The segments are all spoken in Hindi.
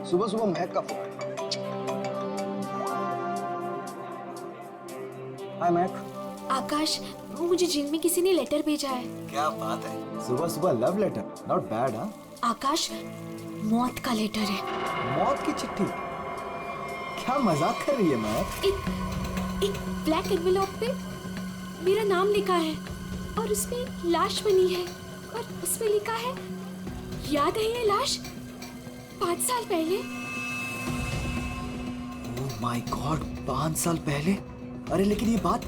सुबह सुबह महक का फोन। हाय महक। आकाश, मुझे जिम में किसी ने लेटर भेजा है। क्या बात है, सुबह सुबह लव लेटर, नॉट बैड। हाँ आकाश, मौत का लेटर है। मौत की चिट्ठी? क्या मजाक कर रही है महक? एक ब्लैक एनवेलप पे मेरा नाम लिखा है और उसमें लाश बनी है और उसमें लिखा है, याद है ये लाश 5 साल पहले? ओह माय गॉड, 5 साल पहले? अरे लेकिन ये बात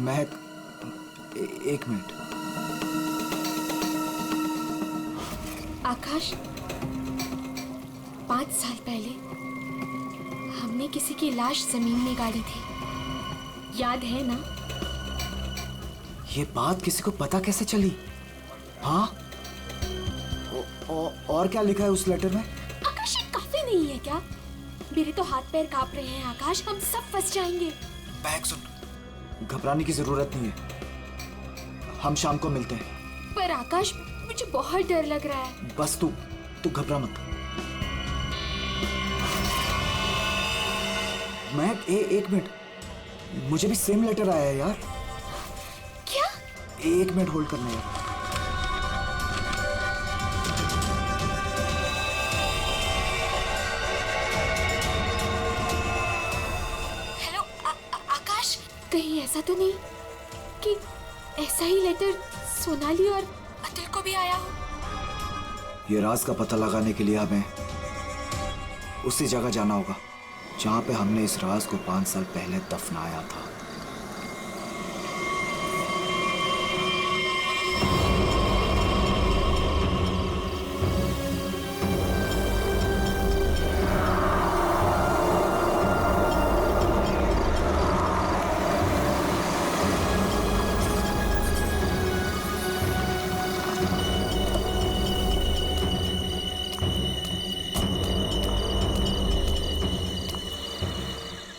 महक, एक मिनट। आकाश, 5 साल पहले हमने किसी की लाश जमीन में गाड़ी थी, याद है ना? ये बात किसी को पता कैसे चली? हाँ, और क्या लिखा है उस लेटर में? आकाश, ये काफी नहीं है क्या? मेरे तो हाथ पैर कांप रहे हैं आकाश, हम सब फंस जाएंगे। महक सुन, घबराने की जरूरत नहीं है, हम शाम को मिलते हैं। पर आकाश, मुझे बहुत डर लग रहा है। बस तू घबरा मत। महक, एक मिनट, मुझे भी सेम लेटर आया है यार। क्या? एक मिनट होल्ड करना यार। हेलो आकाश, कहीं ऐसा तो नहीं कि ऐसा ही लेटर सोनाली और अतुल को भी आया हो? ये राज का पता लगाने के लिए हमें उसी जगह जाना होगा जहां पे हमने इस राज को 5 साल पहले दफनाया था।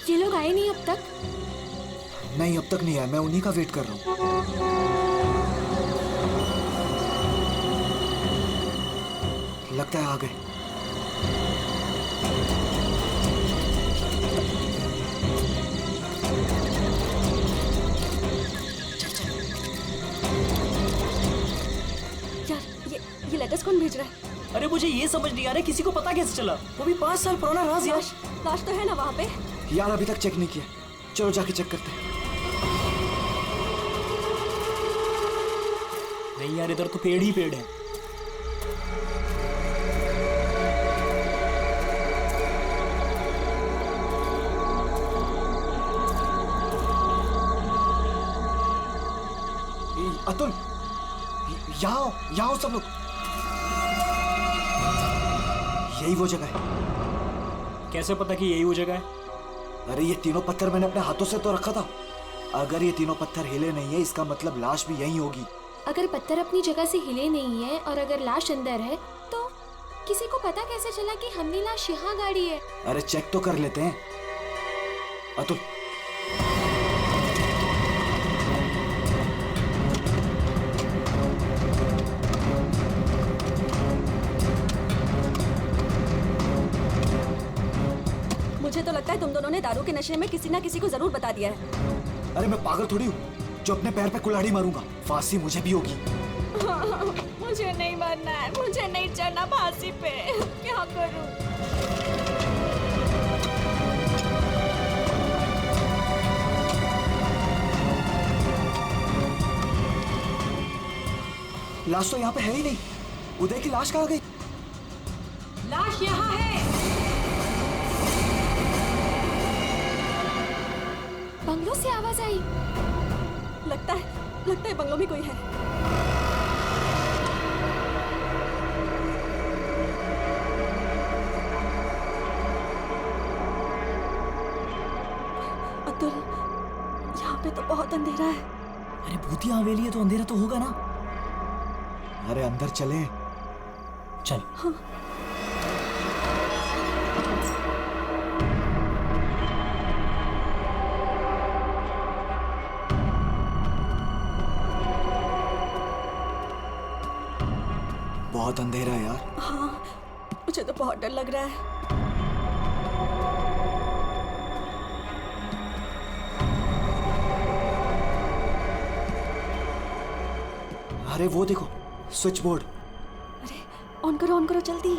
ये लोग आए नहीं अब तक? नहीं, अब तक नहीं आया, मैं उन्हीं का वेट कर रहा हूं। लगता है आ गए। यार, ये लेटर्स कौन भेज रहा है? अरे मुझे ये समझ नहीं आ रहा किसी को पता कैसे चला, वो भी 5 साल पुराना राज यार। लाश तो है ना वहाँ पे? यार अभी तक चेक नहीं किया, चलो जाके चेक करते हैं। नहीं यार, इधर तो पेड़ ही पेड़ है। अतुल, यहाँ आओ सब लोग। यही वो जगह है। कैसे पता कि यही वो जगह है? अरे ये तीनों पत्थर मैंने अपने हाथों से तो रखा था। अगर ये तीनों पत्थर हिले नहीं है, इसका मतलब लाश भी यहीं होगी। अगर पत्थर अपनी जगह से हिले नहीं है और अगर लाश अंदर है, तो किसी को पता कैसे चला कि हमने लाश यहाँ गाड़ी है? अरे चेक तो कर लेते हैं। अतुल, मुझे तो लगता है तुम दोनों ने दारू के नशे में किसी ना किसी को जरूर बता दिया है। अरे मैं पागल थोड़ी हूँ जो अपने पैर पे कुल्हाड़ी मारूंगा। फांसी मुझे भी होगी। मुझे नहीं मरना है, मुझे नहीं चढ़ना फांसी पे। क्या करूं? लाश तो यहाँ पे है ही नहीं। उदय की लाश कहाँ गई? लाश यहाँ है। बंगलों से आवाज आई। लगता है बंगलों में कोई है। अतुल, यहाँ पे तो बहुत अंधेरा है। अरे भूतिया हवेली है तो अंधेरा तो होगा ना। अरे अंदर चले। चल। हाँ। बहुत अंधेरा है यार। हाँ, मुझे तो बहुत डर लग रहा है। अरे वो देखो, स्विच बोर्ड। अरे ऑन करो जल्दी।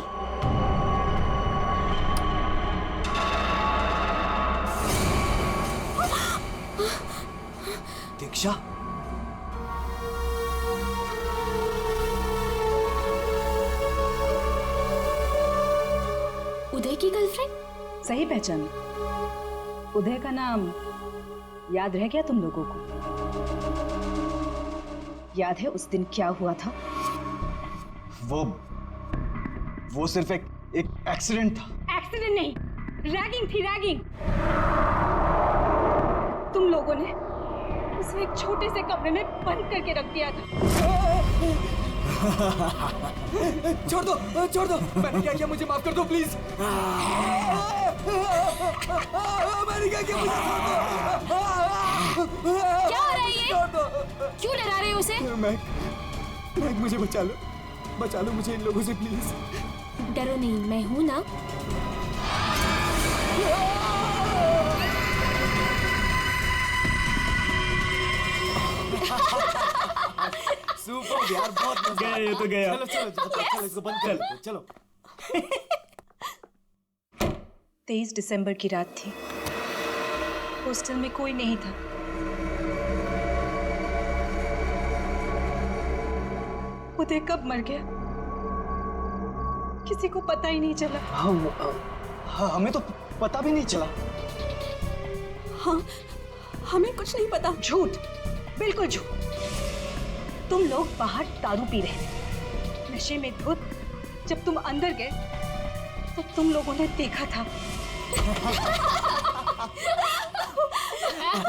दीक्षा, उदय की गर्लफ्रेंड? सही पहचान। उदय का नाम याद रह गया तुम लोगों को? याद है उस दिन क्या हुआ था? वो सिर्फ एक एक्सीडेंट था। एक्सीडेंट नहीं, रैगिंग थी, रैगिंग। तुम लोगों ने उसे एक छोटे से कमरे में बंद करके रख दिया था। छोड़ दो, मैंने क्या किया, मुझे माफ कर दो प्लीज। मैंने क्या किया, मुझे छोड़ दो। क्या हो रहा है ये? क्यों डरा रहे हो उसे? मैग, मुझे बचा लो मुझे इन लोगों से प्लीज। डरो नहीं, मैं हूं ना। सुपर यार, बहुत मजा गया ये तो गया। चलो इसको बंद कर लो, चलो। 23 दिसंबर की रात थी। हॉस्टल में कोई नहीं था। उदय कब मर गया किसी को पता ही नहीं चला। हाँ, हमें तो पता भी नहीं चला। हाँ, हमें कुछ नहीं पता। झूठ, बिल्कुल झूठ। तुम लोग बाहर दारू पी रहे थे, नशे में धुत। जब तुम अंदर गए तो तुम लोगों ने देखा था।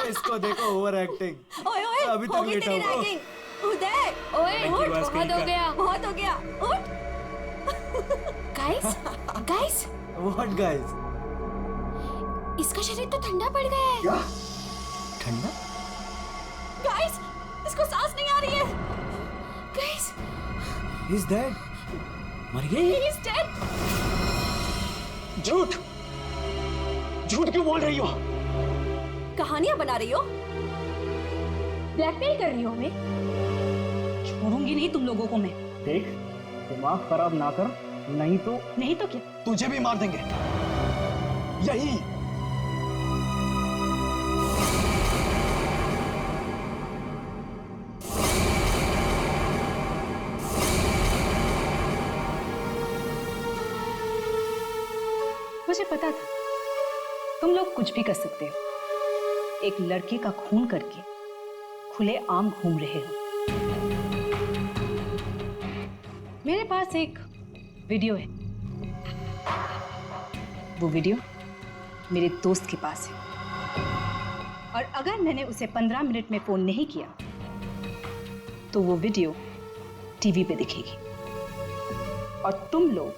इसको देखो, ओवर एक्टिंग। ओए अभी तक होगी लेटा तेरी हुआ। रैगिंग। उदय, ओए, बहुत हो गया। उठ। Guys, what guys? इसका शरीर तो ठंडा पड़ गया है। क्या? ठंडा? गाइस, इसको सांस नहीं आ रही है। Guys, he is dead. मर गई? He is dead. झूठ क्यों बोल रही हो? कहानियां बना रही हो? ब्लैकमेल कर रही हो हमें? छोड़ूंगी नहीं तुम लोगों को मैं। देख, दिमाग खराब ना कर, नहीं तो क्या? तुझे भी मार देंगे। यही। मुझे पता था तुम लोग कुछ भी कर सकते हो। एक लड़के का खून करके खुले आम घूम रहे हो। मेरे पास एक वीडियो है। वो वीडियो मेरे दोस्त के पास है, और अगर मैंने उसे 15 मिनट में फोन नहीं किया तो वो वीडियो टीवी पे दिखेगी, और तुम लोग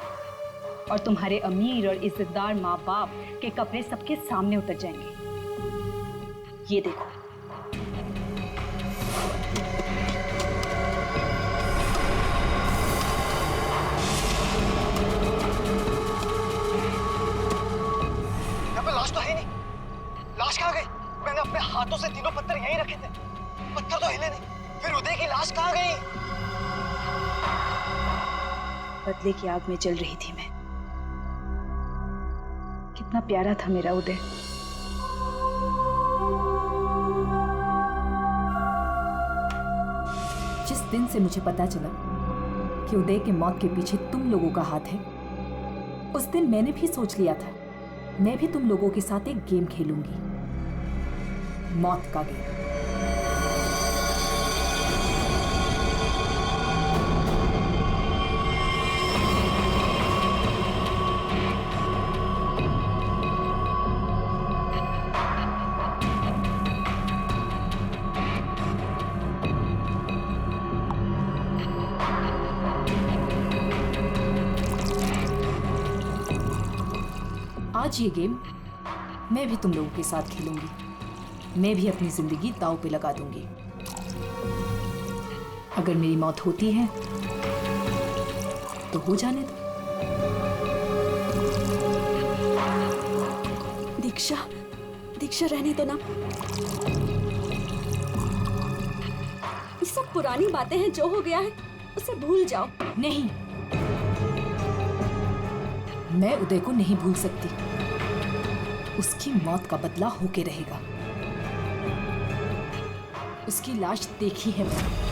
और तुम्हारे अमीर और इज्जतदार माँ बाप के कपड़े सबके सामने उतर जाएंगे। ये देखो। यहाँ पे लाश तो है नहीं। लाश कहाँ गई? मैंने अपने हाथों से तीनों पत्थर यहीं रखे थे, पत्थर तो हिले नहीं। फिर उदय की लाश कहाँ गई? बदले की आग में जल रही थी मैं। कितना प्यारा था मेरा उदय। जिस दिन से मुझे पता चला कि उदय की मौत के पीछे तुम लोगों का हाथ है, उस दिन मैंने भी सोच लिया था मैं भी तुम लोगों के साथ एक गेम खेलूंगी, मौत का गेम। आज ये गेम मैं भी तुम लोगों के साथ खेलूंगी। मैं भी अपनी जिंदगी दांव पे लगा दूंगी। अगर मेरी मौत होती है तो हो जाने दो। दीक्षा, दीक्षा रहने दो ना। ये सब पुरानी बातें हैं, जो हो गया है उसे भूल जाओ। नहीं, मैं उदय को नहीं भूल सकती। उसकी मौत का बदला होके रहेगा। उसकी लाश देखी है मैंने।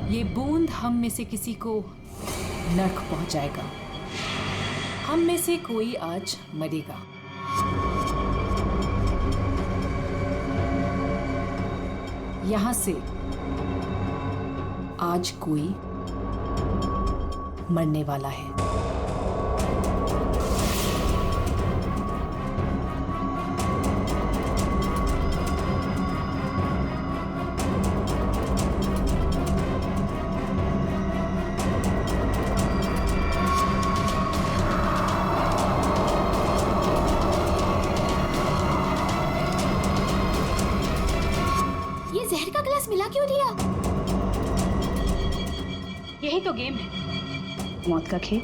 ये बूंद हम में से किसी को नर्क पहुंचाएगा। हम में से कोई आज मरेगा। यहां से आज कोई मरने वाला है। ये जहर का गिलास मिला क्यों दिया? यही तो गेम है, मौत का खेल।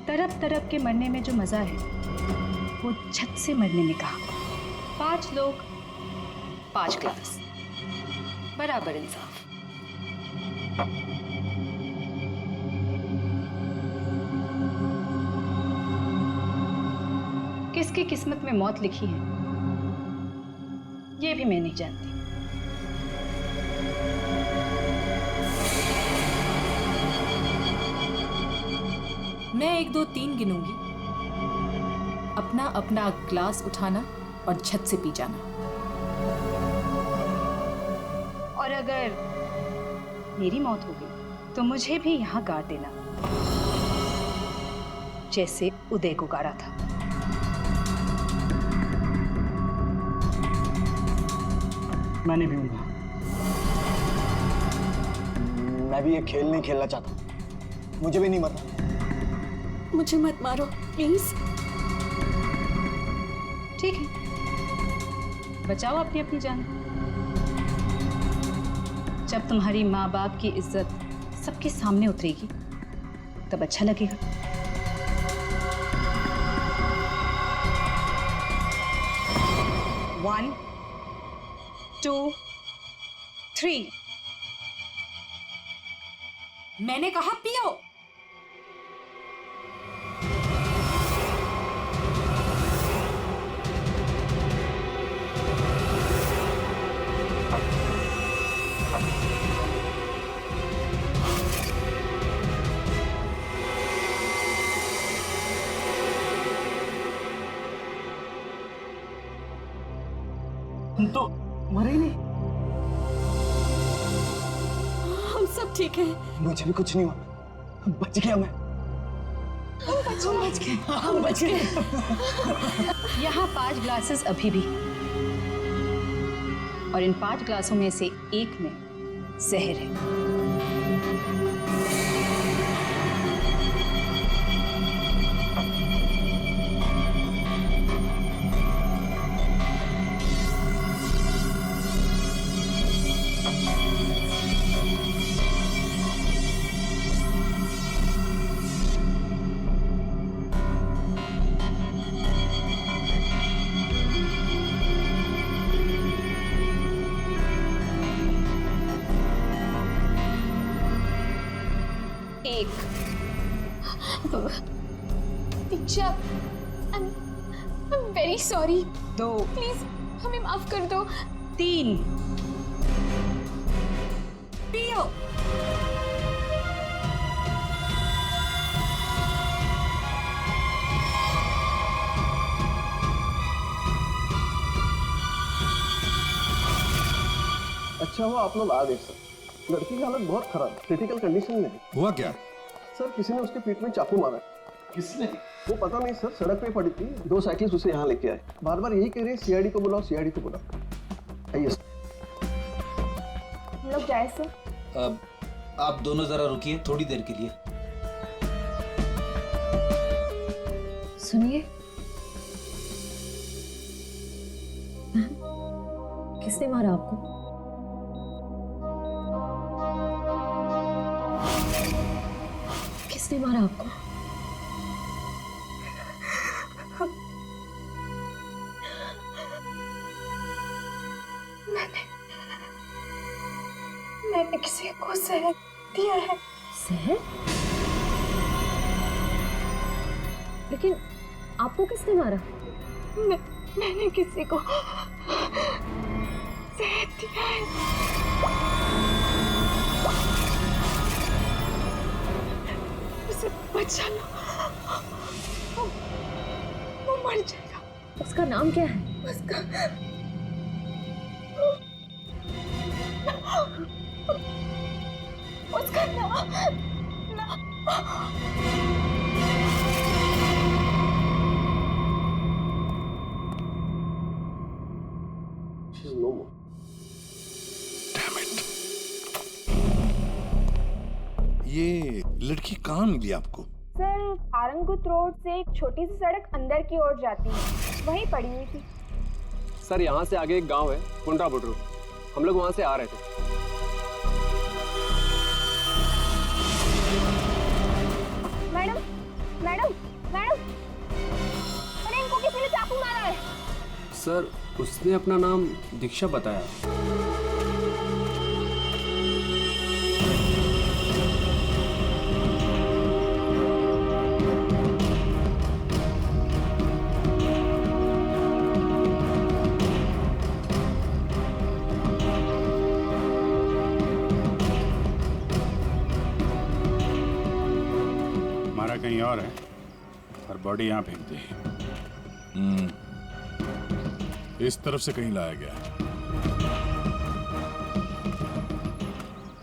तरफ तरफ के मरने में जो मजा है वो छत से मरने में कहा। 5 लोग 5 ग्लास, बराबर इंसाफ। किसकी किस्मत में मौत लिखी है ये भी मैं नहीं जानती। मैं 1 2 3 गिनूंगी। अपना अपना ग्लास उठाना और छत से पी जाना। और अगर मेरी मौत हो गई तो मुझे भी यहाँ गाड़ देना, जैसे उदय को गाड़ा था। मैं नहीं पीऊंगा। मैं भी ये खेल नहीं खेलना चाहता। मुझे भी नहीं मरना। मुझे मत मारो प्लीज। ठीक है, बचाओ अपनी अपनी जान। जब तुम्हारी माँ बाप की इज्जत सबके सामने उतरेगी तब अच्छा लगेगा। One, 2, 3। मैंने कहा पियो। तुम तो मरे ही नहीं। हम सब ठीक है। मुझे भी कुछ नहीं हुआ। बच गया मैं। हम बच गए। यहाँ 5 ग्लासेस अभी भी, और इन 5 ग्लासों में से एक में जहर है। दीक्षा, I'm very sorry. 2, प्लीज हमें माफ कर दो। 3। पियो। अच्छा हुआ आप लोग आ गए सर। लड़की की हालत बहुत खराब, क्रिटिकल कंडीशन में है। हुआ क्या? सर किसी ने उसके पीठ में चाकू मारा है। किसने? वो पता नहीं सर, सड़क पे पड़ी थी। 2 साइकिल्स उसे यहाँ लेके आए। बार बार यही कह रहे हैं सीआईडी को बुलाओ, सीआईडी को बुलाओ। आइए सर। लोग जाए सर? अब आप दोनों जरा रुकिए थोड़ी देर के लिए। सुनिए, किसने मारा आपको? किसने मारा आपको? मैंने किसी को जहर दिया है। जहर? लेकिन आपको किसने मारा? मैंने किसी को जहर दिया है। उसे बचा लो, वो मर जाएगा। उसका नाम क्या है? उसका नाम She's no more. ये लड़की कहाँ मिली आपको? सर, आरंगुत रोड से एक छोटी सी सड़क अंदर की ओर जाती है, वहीं पड़ी हुई थी। सर यहाँ से आगे एक गांव है कुंडा बुडरू, हम लोग वहां से आ रहे थे। मैडम मैडम मैडम, अरे इनको किसी ने चाकू मारा है। सर उसने अपना नाम दीक्षा बताया। हमारा कहीं और है और बॉडी यहाँ फेंक दी। इस तरफ से कहीं लाया गया है।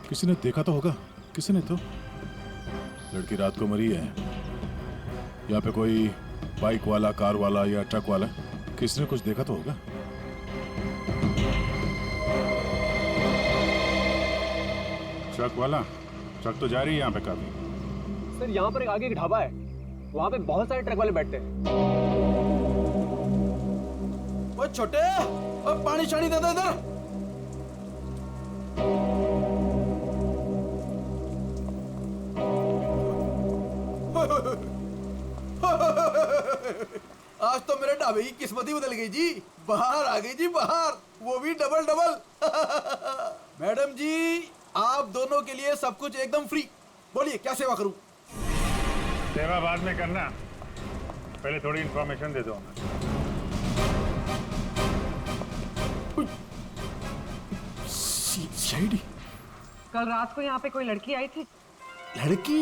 किसी ने देखा तो होगा, किसी ने तो। लड़की रात को मरी है। यहाँ पे कोई बाइक वाला, कार वाला या ट्रक वाला, किसी ने कुछ देखा तो होगा। ट्रक वाला? ट्रक तो जा रही है यहाँ पे काफी। सर यहाँ पर एक आगे एक ढाबा है, वहाँ पे बहुत सारे ट्रक वाले बैठते हैं। वो छोटे, वो पानी शानी दे दो इधर। आज तो मेरे ढाबे की किस्मत ही बदल गई जी। बाहर आ गई जी, बाहर, वो भी डबल डबल। मैडम जी, आप दोनों के लिए सब कुछ एकदम फ्री। बोलिए क्या सेवा करूं? सेवा बाद में करना, पहले थोड़ी इंफॉर्मेशन दे दो। सीआईडी? कल रात को यहाँ पे कोई लड़की आई थी। लड़की?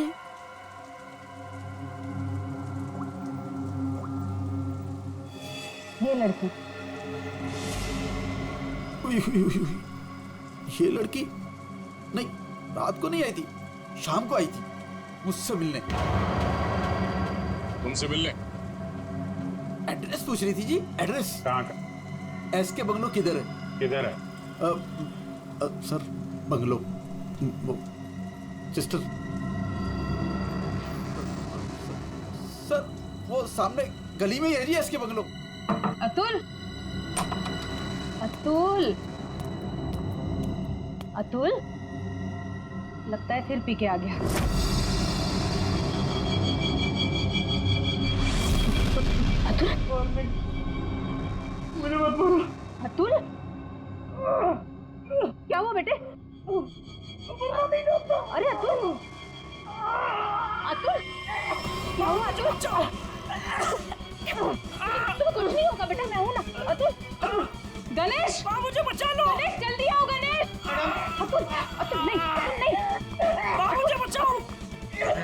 ये लड़की। ये लड़की? नहीं, रात को नहीं आई थी, शाम को आई थी मुझसे मिलने। उनसे मिलने? एड्रेस पूछ रही थी जी, एड्रेस। कहाँ का? एसके बंगलो किधर है? किधर है? सर बंगलो, वो सिस्टर। सर वो सामने गली में ही है जी एसके बंगलो। अतुल, अतुल, अतुल, लगता है फिर पी के आ गया। अतुल, मुझे मत बोलो। अतुल, क्या हुआ बेटे? अरे अतुल, अतुल, क्या हुआ अतुल? तो कुछ नहीं होगा बेटा, मैं हूं ना। अतुल, गणेश, मुझे बचा लो। गणेश जल्दी आओ गणेश। अतुल, अतुल नहीं, नहीं, मुझे बचाओ।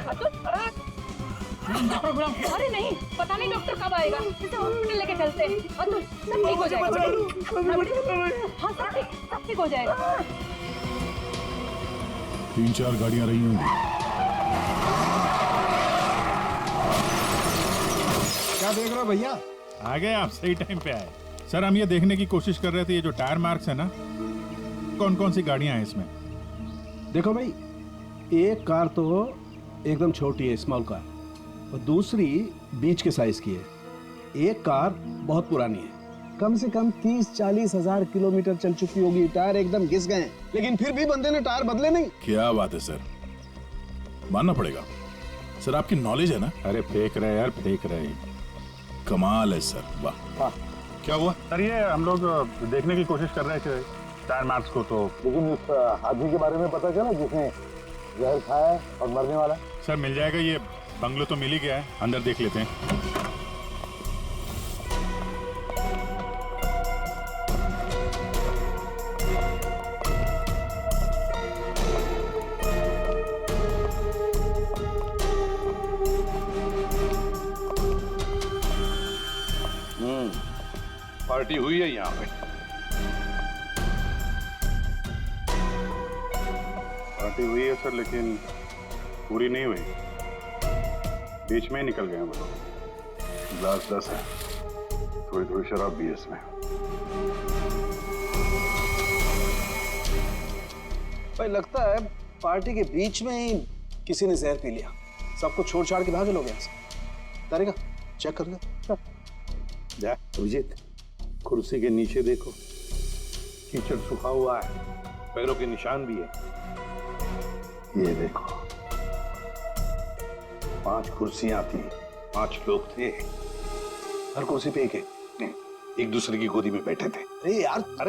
अतुल, डॉक्टर बुलाओ। अरे नहीं, पता नहीं डॉक्टर कब आएगा, इसे हॉस्पिटल लेके चलते हैं। अतुल, सब ठीक हो जाएगा। हाँ सब ठीक हो जाएगा। 3-4 गाड़ियां रही होंगी। क्या देख रहे हो भैया? आ गए आप, सही टाइम पे आए। सर हम ये देखने की कोशिश कर रहे थे, ये जो टायर मार्क्स है ना, कौन कौन सी गाड़ियां हैं इसमें? देखो भाई, एक कार तो एकदम छोटी है, स्मॉल कार, और दूसरी बीच के साइज की है। एक कार बहुत पुरानी है, कम से कम 30-40 हजार किलोमीटर चल चुकी होगी, टायर एकदम घिस गए हैं, लेकिन फिर भी बंदे ने टायर बदले नहीं। क्या बात है सर, मानना पड़ेगा सर, आपकी नॉलेज है ना। अरे फेंक रहे यार, फेंक रहे हैं। कमाल है सर, वाह। क्या हुआ सर? ये हम लोग देखने की कोशिश कर रहे थे टायर मार्क्स को, तो लेकिन उस आदमी के बारे में पता चला जिसने जहर खाया और मरने वाला? सर मिल जाएगा, ये बंगलो तो मिल ही गया है, अंदर देख लेते हैं। पार्टी हुई है यहाँ पे। पार्टी हुई है सर, लेकिन पूरी नहीं हुई, बीच में ही निकल गए वो लोग। ग्लास 10 है, थोड़ी थोड़ी शराब भी है इसमें। भाई लगता है पार्टी के बीच में ही किसी ने जहर पी लिया, सबको छोड़ छाड़ के भागे लोग यहाँ से। तारिका चेक कर ले। जा अभिजीत, कुर्सी के नीचे देखो, कीचड़ सूखा हुआ है, पैरों के निशान भी है। ये देखो, 5 कुर्सियां थी, 5 लोग थे, हर कुर्सी पे एक दूसरे की गोदी में बैठे थे। अरे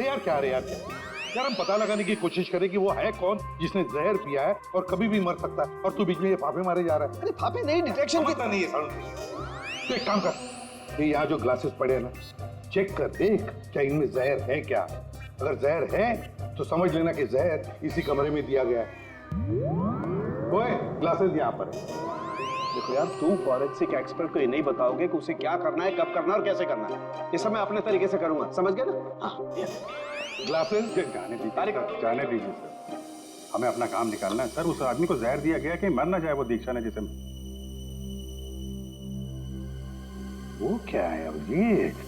यार क्या यार हम पता लगाने की कोशिश करें कि वो है कौन जिसने जहर पिया है और कभी भी मर सकता है, और तू बीच में ये फाफे मारे जा रहा है। अरे फाफे नहीं, डिटेक्शन पता नहीं है साउंड। तो एक काम कर, ये यहाँ जो ग्लासेस पड़े हैं ना, चेक कर देख क्या इनमें जहर है क्या। अगर जहर है तो समझ लेना कि जहर इसी कमरे में दिया गया है। ओए, ग्लासेस यहाँ पर है। देखो यार, तू फॉरेंसिक एक्सपर्ट को ये नहीं बताओगे कि उसे क्या करना है, कब करना है और कैसे करना है। ये सब मैं अपने तरीके से करूंगा, समझ गए ना? हाँ, ग्लासेस जाने दीजिए सर, हमें अपना काम निकालना है सर। उस आदमी को जहर दिया गया कि मर ना जाए वो दीक्षा ने जिसे। वो क्या है अभिजीत?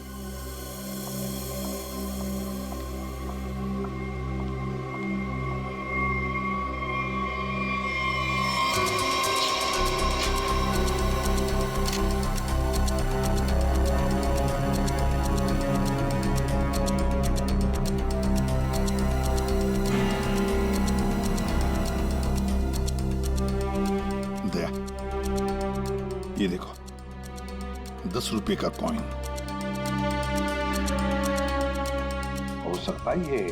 ये देखो, 10 रुपए का कॉइन। हो सकता है ये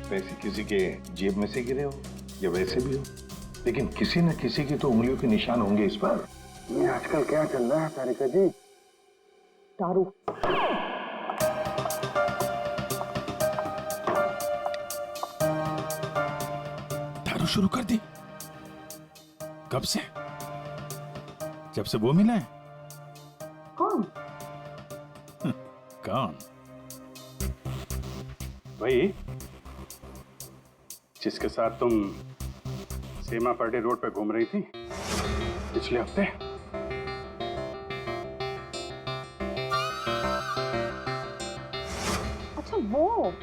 पैसे किसी के जेब में से गिरे हो या वैसे भी हो, लेकिन किसी न किसी की तो उंगलियों के निशान होंगे इस पर। ये आजकल क्या चल रहा है तारिका जी? दारू। दारू शुरू कर दी? कब से? जब से वो मिला है? कौन? कौन? भाई, जिसके साथ तुम सीमा पर्डे रोड पे घूम रही थी पिछले हफ्ते। अच्छा वो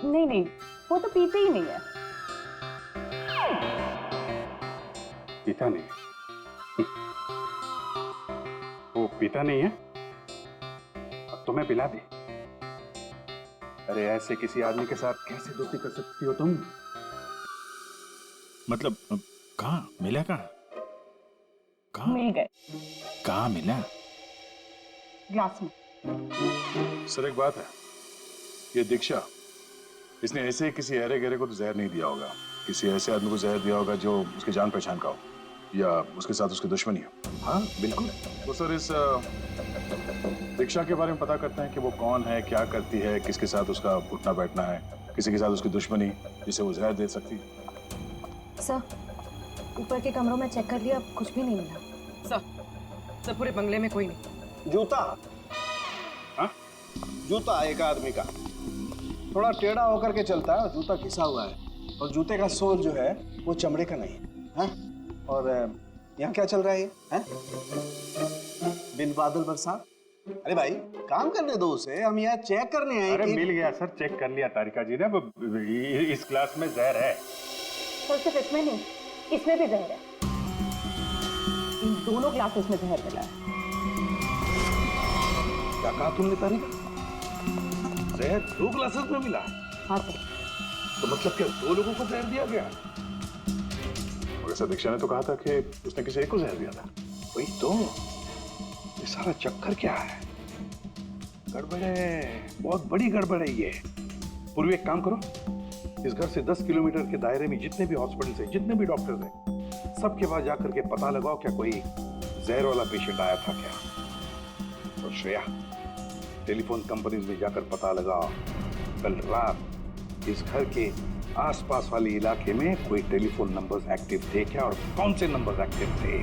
नहीं, वो तो पीते ही नहीं है। पीता नहीं? वो पीता नहीं है? अब तुम्हें पिला दे। अरे ऐसे किसी आदमी के साथ कैसे दोस्ती कर सकती हो तुम? मतलब कहाँ मिला? कहाँ मिल गए। कहाँ मिला? ग्लास में। सर एक बात है, ये दीक्षा, इसने ऐसे ही किसी अहरे गहरे को तो जहर नहीं दिया होगा, किसी ऐसे आदमी को जहर दिया होगा जो उसके जान पहचान का हो या उसके साथ उसकी दुश्मनी हो। हाँ बिल्कुल। तो सर इस दीक्षा के बारे में पता करते हैं कि वो कौन है, क्या करती है, किसके साथ उसका उठना बैठना है, किसी के साथ उसकी दुश्मनी जिसे वो जहर दे सकती है। सर, ऊपर के कमरों में चेक कर लिया, कुछ भी नहीं मिला। सर पूरे बंगले में कोई नहीं। जूता? हाँ? जूता एक आदमी का, थोड़ा टेढ़ा होकर के चलता है और जूता घिसा हुआ है, और जूते का सोल जो है वो चमड़े का नहीं है। और यहाँ क्या चल रहा है? बिन बादल बरसात। अरे भाई काम करने दो उसे, हम यहाँ चेक करने आए। अरे मिल गया सर, चेक कर लिया तारिका जी ने, इस क्लास में जहर है। और सिर्फ इसमें नहीं, इसमें भी जहर है। इन दोनों ग्लासेस में जहर मिला है। क्या कहा तुमने तारिका? जहर 2 ग्लासेस में मिला? हाँ सर। तो मतलब क्या 2 लोगों को जहर दिया गया? वैसे दीक्षा ने तो कहा था कि उसने किसी एक को जहर दिया था। वही तो, ये सारा चक्कर क्या है? गड़बड़ है, बहुत बड़ी गड़बड़ है ये। पूर्वी एक काम करो, इस घर से 10 किलोमीटर के दायरे में जितने भी हॉस्पिटल्स हैं, जितने भी डॉक्टर्स हैं, सबके पास जाकर के पता लगाओ क्या कोई जहर वाला पेशेंट आया था क्या। और श्रेया, टेलीफोन कंपनीज में जाकर पता लगाओ कल रात इस घर के आसपास वाले इलाके में कोई टेलीफोन नंबर्स एक्टिव थे क्या और कौन से नंबर्स एक्टिव थे।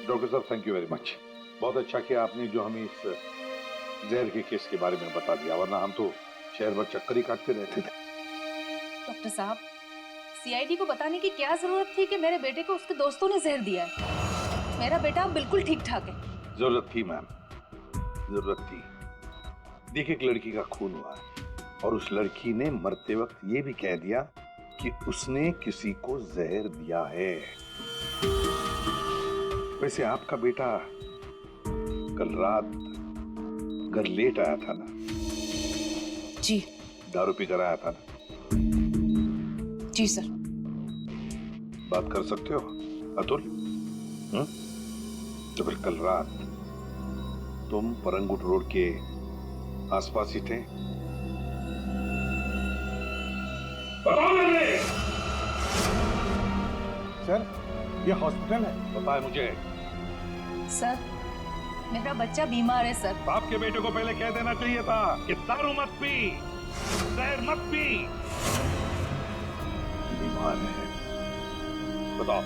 डॉक्टर साहब, थैंक यू वेरी मच। बहुत अच्छा किया आपने जो हमें इस जहर के केस के बारे में बता दिया, वरना हम तो शहर भर चक्कर ही काटते रहते थे। डॉक्टर साहब, सीआईडी को बताने की क्या जरूरत थी कि मेरे बेटे को उसके दोस्तों ने जहर दिया है। मेरा बेटा अब बिल्कुल ठीक ठाक है। जरूरत थी मैम, जरूरत थी। देखिए, एक लड़की का खून हुआ है और उस लड़की ने मरते वक्त ये भी कह दिया कि उसने किसी को जहर दिया है। वैसे आपका बेटा कल रात घर लेट आया था ना? जी। दारू पी कर आया था ना? जी सर। बात कर सकते हो अतुल? तो फिर कल रात तुम परंगुट रोड के आसपास ही थे? सर, ये हॉस्पिटल है। पता है मुझे। सर, मेरा बच्चा बीमार है सर। बाप के बेटे को पहले कह देना चाहिए था कि दारू मत पी, जहर मत पी। बीमार है, बताओ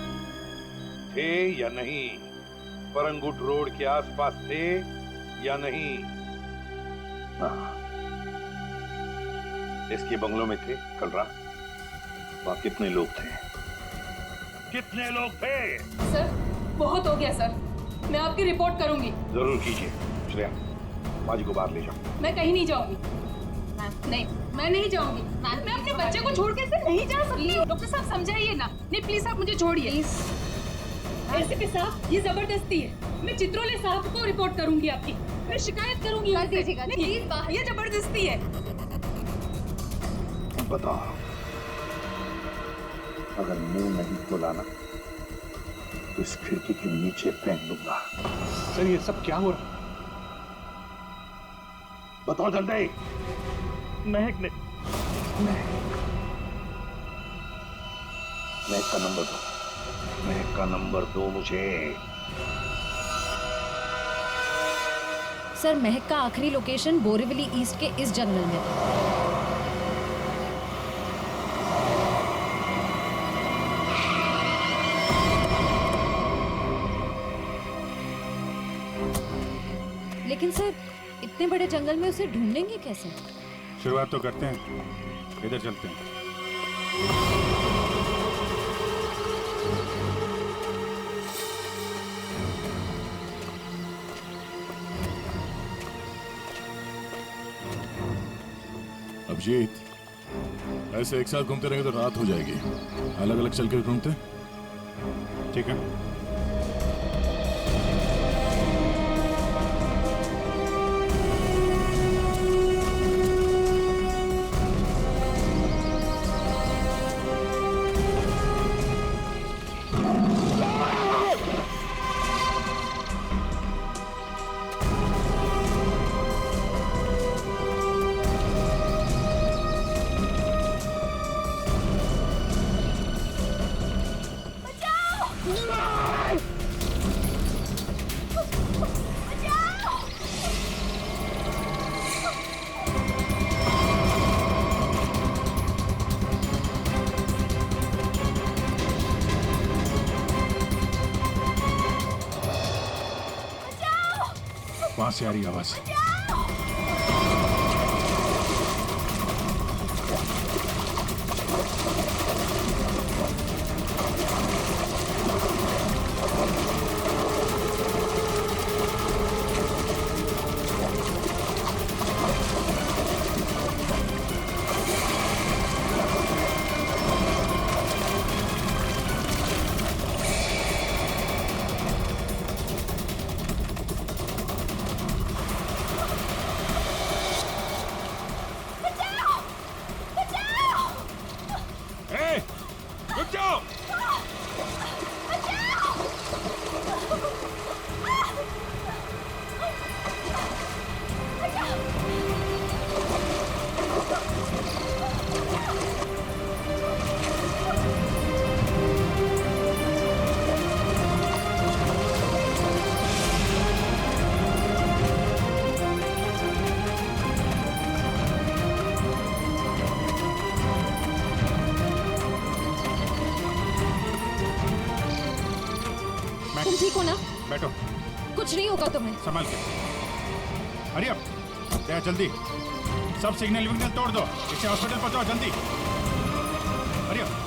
थे या नहीं? परंगुट रोड के आसपास थे या नहीं? हाँ, इसके बंगलों में थे कल रात। वहां कितने लोग थे? कितने लोग थे? सर, बहुत हो गया सर, मैं आपकी रिपोर्ट करूंगी। जरूर कीजिए। श्रेया, माजी को बाहर ले जाओ। मैं कहीं नहीं जाऊंगी। नहीं, मैं नहीं जाऊंगी। मैं अपने बच्चे को छोड़ के ऐसे नहीं जा सकती। डॉक्टर साहब समझाइए ना। नहीं प्लीज आप मुझे छोड़िए। एसीपी साहब, ये जबरदस्ती है। मैं चित्रोले साहब को रिपोर्ट करूंगी आपकी। मैं शिकायत करूंगी। प्लीज, ये जबरदस्ती है। बताओ, अगर मुंह नहीं खोला ना तो इस खिड़की के नीचे फेंक दूंगा। सर, ये सब क्या हो रहा है? बताओ जल्दी। महक ने महक का नंबर दो। महक का नंबर दो मुझे। सर, महक का आखिरी लोकेशन बोरीवली ईस्ट के इस जंगल में था। लेकिन सर, इतने बड़े जंगल में उसे ढूंढेंगे कैसे? शुरुआत तो करते हैं, इधर चलते हैं। अभिजीत, ऐसे एक साथ घूमते रहेंगे तो रात हो जाएगी। अलग अलग चल के घूमते। ठीक है। वहां से आ रही आवाज। ठीक हो ना? बैठो। कुछ नहीं होगा तुम्हें। संभाल के। हरी अप, दया जल्दी। सब सिग्नल विग्नल तोड़ दो, इसे हॉस्पिटल पहुंचाओ जल्दी। Hurry up.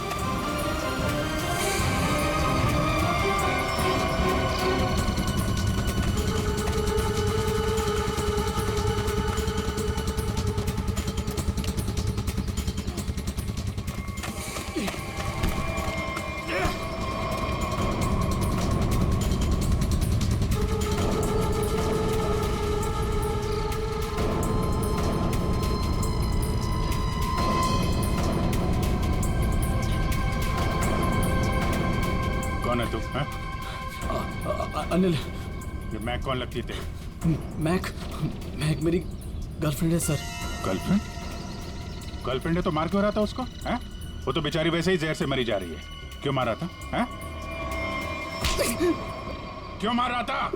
कौन है तू? अनिल। ये मैक कौन लगती है तेरी? मैक मेरी गर्लफ्रेंड है सर। गर्लफ्रेंड? गर्लफ्रेंड है तो मार क्यों रहा था उसको? हैं? वो तो बेचारी वैसे ही जहर से मरी जा रही है। क्यों मार रहा था? हैं? क्यों मार रहा था?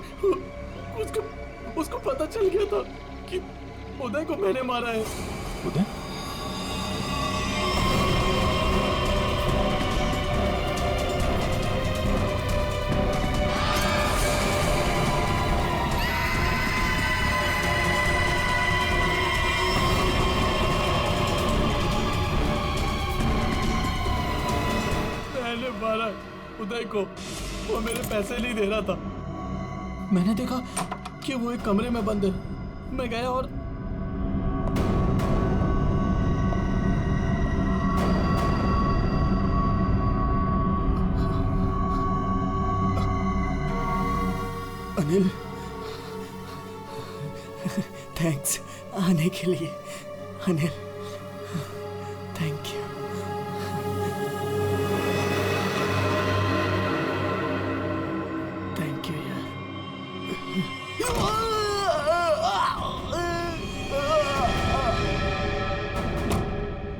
उसको पता चल गया था कि उदय को मैंने मारा है। उदय? मारा उदय को। वो मेरे पैसे नहीं दे रहा था। मैंने देखा कि वो एक कमरे में बंद है। मैं गया और अनिल, थैंक्स आने के लिए। Anil, thank you.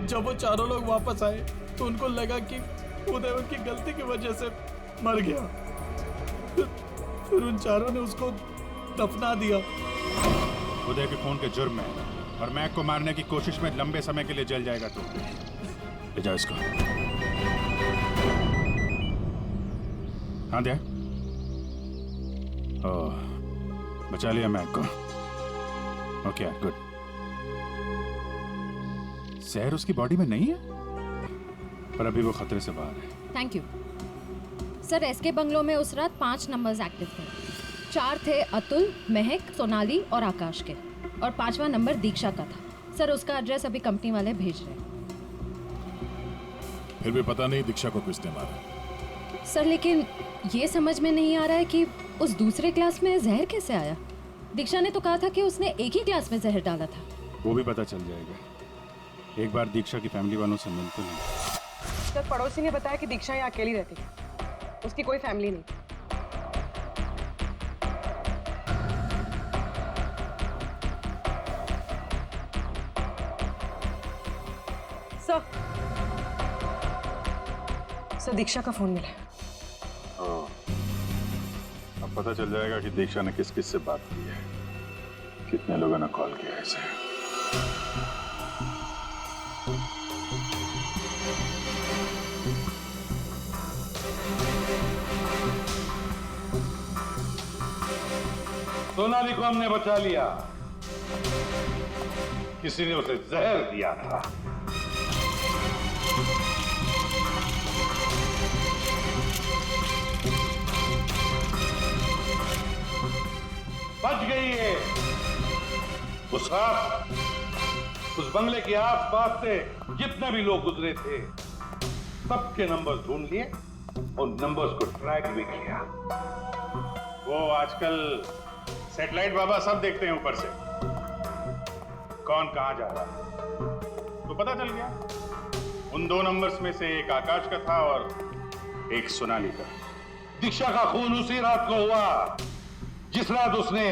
जब वो चारों लोग वापस आए तो उनको लगा कि उदय उनकी गलती की वजह से मर गया। फिर उन चारों ने उसको दफना दिया। उदय के खून के जुर्म में और मैक को मारने की कोशिश में लंबे समय के लिए जल जाएगा तू। ले जाओ इसको। हाँ दे। ओह, बचा लिया मैक को। Okay good. जहर उसकी बॉडी में नहीं है, पर अभी वो खतरे से बाहर है। Thank you sir. SK bungalow में उस रात 5 नंबर्स एक्टिव थे। 4 थे अतुल, महक, सोनाली और आकाश के, और 5वां नंबर दीक्षा का था। सर उसका एड्रेस अभी कंपनी वाले भेज रहे हैं। फिर भी पता नहीं दीक्षा को किसने मारा। सर लेकिन ये समझ में नहीं आ रहा है कि उस दूसरे क्लास में जहर कैसे आया। दीक्षा ने तो कहा था कि उसने एक ही क्लास में जहर डाला था। वो भी पता चल जाएगा। एक बार दीक्षा की फैमिली वालों से मिलते नहीं। सर पड़ोसी ने बताया कि दीक्षा यहाँ अकेली रहती है, उसकी कोई फैमिली नहीं। सर दीक्षा का फोन मिला। अब पता चल जाएगा कि दीक्षा ने किस किस से बात की है, कितने लोगों ने कॉल किया है इसे। सोनाली को हमने बचा लिया। किसी ने उसे जहर दिया था। बच गई है। उस रात उस बंगले के आसपास से जितने भी लोग गुजरे थे सबके नंबर ढूंढ लिए और नंबर्स को ट्रैक भी किया। वो आजकल सैटेलाइट बाबा सब देखते हैं ऊपर से, कौन कहां जा रहा है। तो पता चल गया उन 2 नंबर्स में से एक आकाश का था और एक सोनाली का। दीक्षा का खून उसी रात को हुआ जिस रात उसने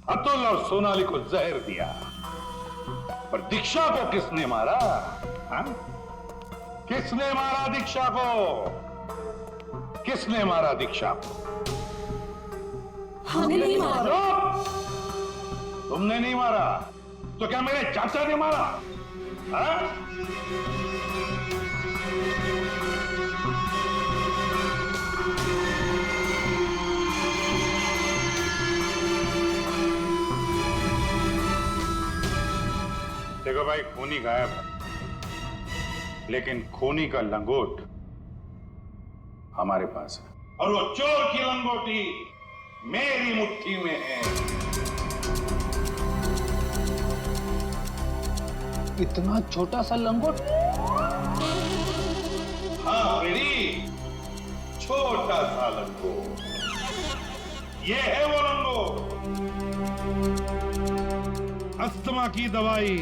अतुल और सोनाली को जहर दिया। पर दीक्षा को किसने मारा? हाँ? किसने मारा दीक्षा को? किसने मारा दीक्षा को? हमने नहीं मारा। तुमने नहीं मारा तो क्या मेरे चाचा ने मारा? हाँ? देखो भाई, खूनी गायब है, लेकिन खूनी का लंगोट हमारे पास है, और वो चोर की लंगोटी मेरी मुट्ठी में है। इतना छोटा सा लंगोट? हाँ फ्रेडी, छोटा सा लंगोट। ये है वो लंगोट। अस्थमा की दवाई,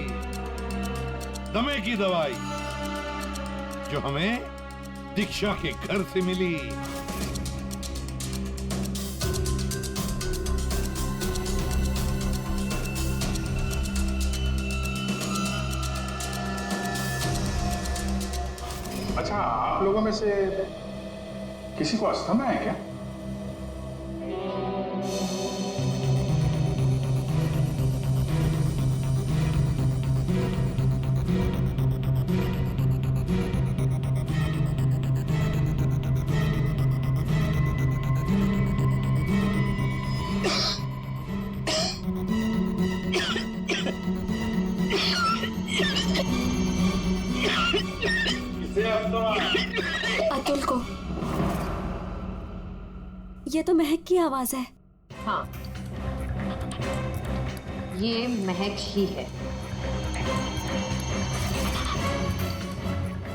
दमे की दवाई, जो हमें दीक्षा के घर से मिली। अच्छा, आप लोगों में से किसी को अस्थमा है क्या? अतुल को। ये तो महक की आवाज है। हाँ, ये महक ही है।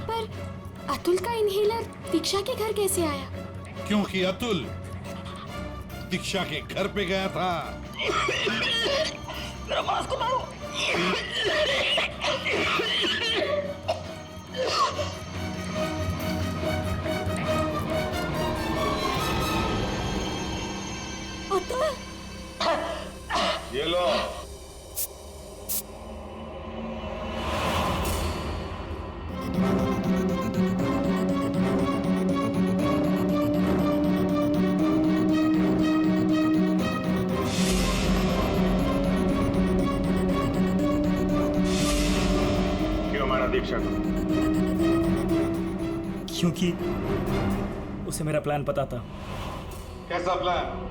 पर अतुल का इनहेलर दीक्षा के घर कैसे आया? क्योंकि अतुल दीक्षा के घर पे गया था। मेरा मास्क उतारो। ये लो। क्यों मारा दीक्षा को? क्योंकि उसे मेरा प्लान पता था। कैसा प्लान?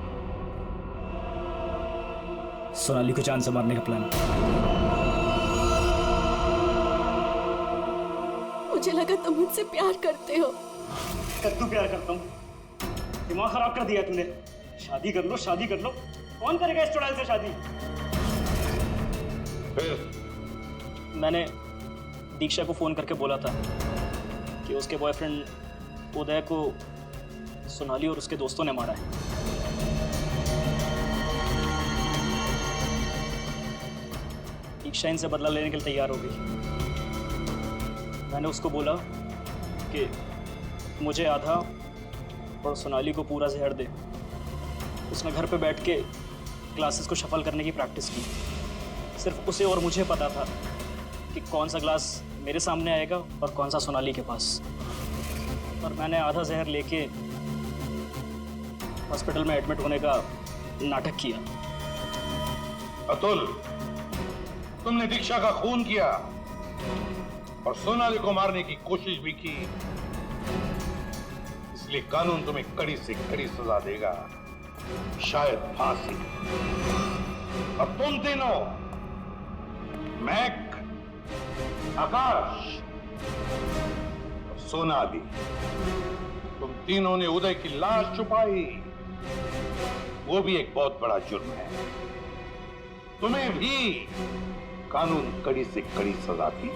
सोनाली को जान से मारने का प्लान। मुझे लगा तुम मुझसे प्यार करते हो। कद्दू प्यार करता हूँ? दिमाग खराब कर दिया तुमने। शादी कर लो, शादी कर लो। कौन करेगा इस चुड़ैल से शादी? फिर मैंने दीक्षा को फोन करके बोला था कि उसके बॉयफ्रेंड उदय को सोनाली और उसके दोस्तों ने मारा है। दीक्षा इनसे बदला लेने के लिए तैयार हो गई। मैंने उसको बोला कि मुझे आधा और सोनाली को पूरा जहर दे। उसने घर पे बैठ के ग्लासेस को शफल करने की प्रैक्टिस की। सिर्फ उसे और मुझे पता था कि कौन सा ग्लास मेरे सामने आएगा और कौन सा सोनाली के पास। और मैंने आधा जहर लेके हॉस्पिटल में एडमिट होने का नाटक किया। अतुल, तुमने दीक्षा का खून किया और सोनाली को मारने की कोशिश भी की, इसलिए कानून तुम्हें कड़ी से कड़ी सजा देगा, शायद फांसी। और तुम तीनों, महक, आकाश और सोनाली, तुम तीनों ने उदय की लाश छुपाई। वो भी एक बहुत बड़ा जुर्म है। तुम्हें भी कानून कड़ी से कड़ी सजा दी।